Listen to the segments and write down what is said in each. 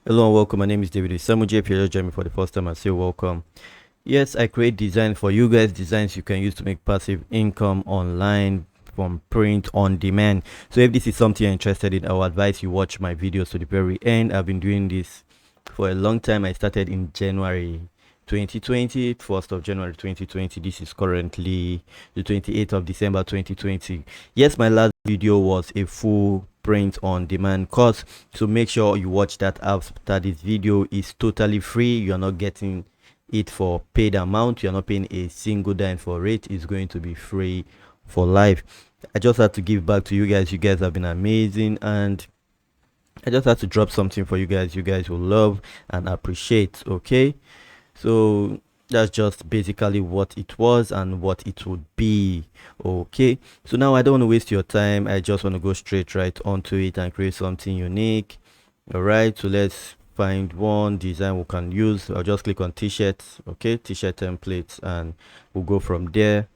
Hello and welcome. My name is David Samuji. If you're just joining me for the first time, I say welcome. Yes, I create design for you guys, designs you can use to make passive income online from print on demand. So if this is something you're interested in, I would advise you watch my videos to the very end. I've been doing this for a long time. I started in January 2020, 1st of January 2020. This is currently the 28th of December 2020. Yes, my last video was a full print on demand course, so make sure you watch that after this video. Is totally free. You're not getting it for paid amount. You're not paying a single dime for it. It's going to be free for life. I just had to give back to you guys. You guys have been amazing, and I just had to drop something for you guys. You guys will love and appreciate. Okay, so that's just basically what it was and what it would be. Okay, so now I don't want to waste your time. I just want to go straight right onto it and create something unique. All right, so let's find one design we can use. I'll just click on t-shirts. Okay, t-shirt templates, and we'll go from there.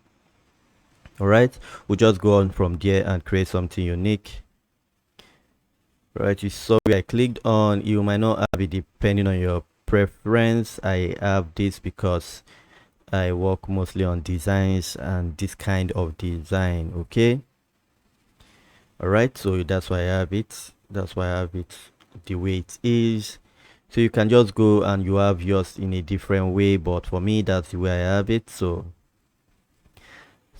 All right, we'll just go on from there and create something unique. Right, you saw where I clicked on. You might not have it depending on your preference. I have this because I work mostly on designs and this kind of design. Okay, all right, so that's why I have it. That's why I have it the way it is. So you can just go and you have yours in a different way, but for me that's the way I have it. So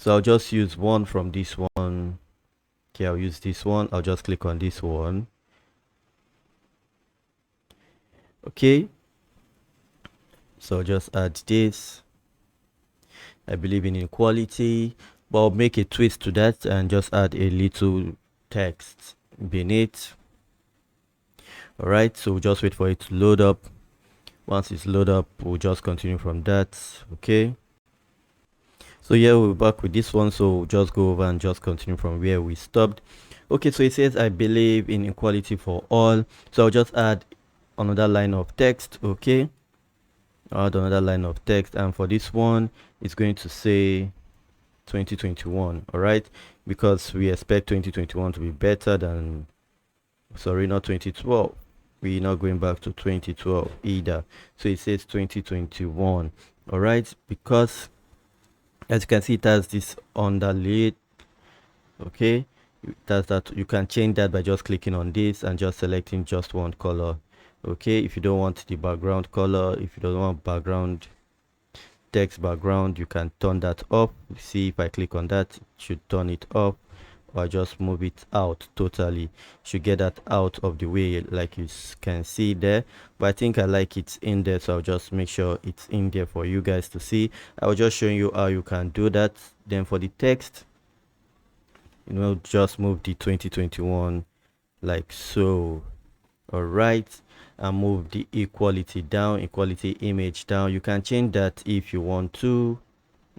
I'll just use one from this one. Okay, I'll use this one. I'll just click on this one. Okay, so I'll just add this. I believe in equality, but I'll make a twist to that and just add a little text beneath. All right, so we'll just wait for it to load up. Once it's loaded up, we'll just continue from that. Okay, so yeah, we're back with this one, so we'll just go over and just continue from where we stopped. Okay, so it says I believe in equality for all, so I'll just add another line of text. Okay, I'll add another line of text, and for this one it's going to say 2021. All right, because we expect 2021 to be better than, sorry, not 2012. We're not going back to 2012 either, so it says 2021. All right, because as you can see it has this underlay. Okay, that's that. You can change that by just clicking on this and just selecting just one color. Okay, if you don't want the background color, if you don't want background text background, you can turn that off. See, if I click on that, it should turn it off, or just move it out totally. Should get that out of the way, like you can see there. But I think I like it in there, so I'll just make sure it's in there for you guys to see. I was just showing you how you can do that. Then for the text, just move the 2021 like so. All right, and move the equality down, equality image down. You can change that if you want to.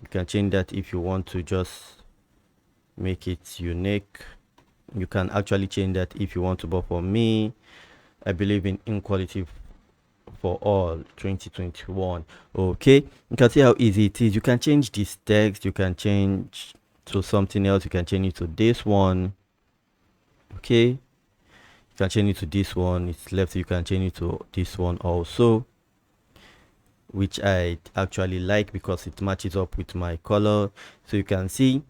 You can change that if you want to just make it unique. You can actually change that if you want to, but for me, I believe in inequality for all 2021. Okay, you can see how easy it is. You can change this text, you can change to something else, you can change it to this one. Okay, you can change it to this one. It's left, you can change it to this one also, which I actually like because it matches up with my color. So you can see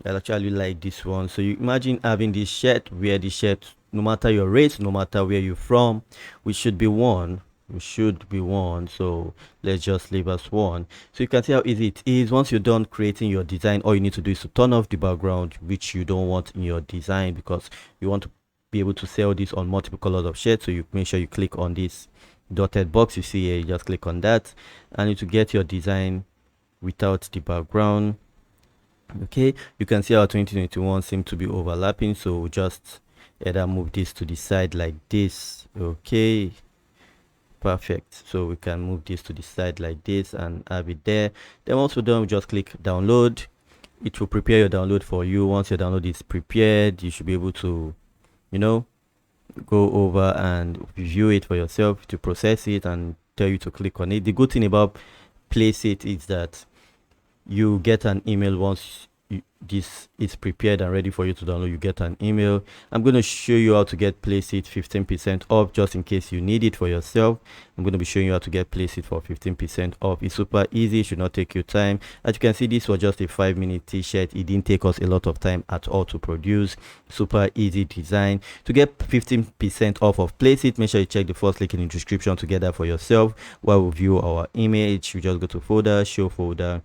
I actually like this one. So you imagine having this shirt, wear the shirt no matter your race, no matter where you're from, we should be one. We should be one. So let's just leave us one. So you can see how easy it is. Once you're done creating your design, all you need to do is to turn off the background, which you don't want in your design, because you want to be able to sell this on multiple colors of shirts. So you make sure you click on this dotted box you see here. You just click on that, and to get your design without the background. Okay, you can see our 2021 seem to be overlapping, so we'll just either move this to the side like this. Okay, perfect. So we can move this to the side like this and have it there. Then once we're done, we just click download. It will prepare your download for you. Once your download is prepared, you should be able to go over and view it for yourself, to process it and tell you to click on it. The good thing about Placeit is that you get an email once this is prepared and ready for you to download, you get an email. I'm going to show you how to get Placeit 15% off, just in case you need it for yourself. I'm going to be showing you how to get Placeit for 15% off. It's super easy, it should not take you time. As you can see, this was just a 5-minute t-shirt. It didn't take us a lot of time at all to produce. Super easy design. To get 15% off of Placeit, make sure you check the first link in the description to get that for yourself. While we view our image, you just go to folder, show folder,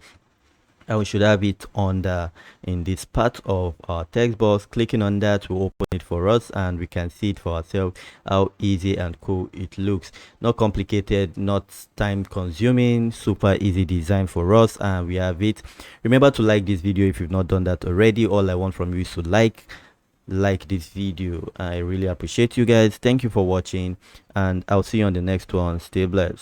and we should have it on the in this part of our text box. Clicking on that will open it for us, and we can see it for ourselves how easy and cool it looks. Not complicated, not time consuming, super easy design for us, and we have it. Remember to like this video if you've not done that already. All I want from you is to like this video. I really appreciate you guys. Thank you for watching, and I'll see you on the next one. Stay blessed.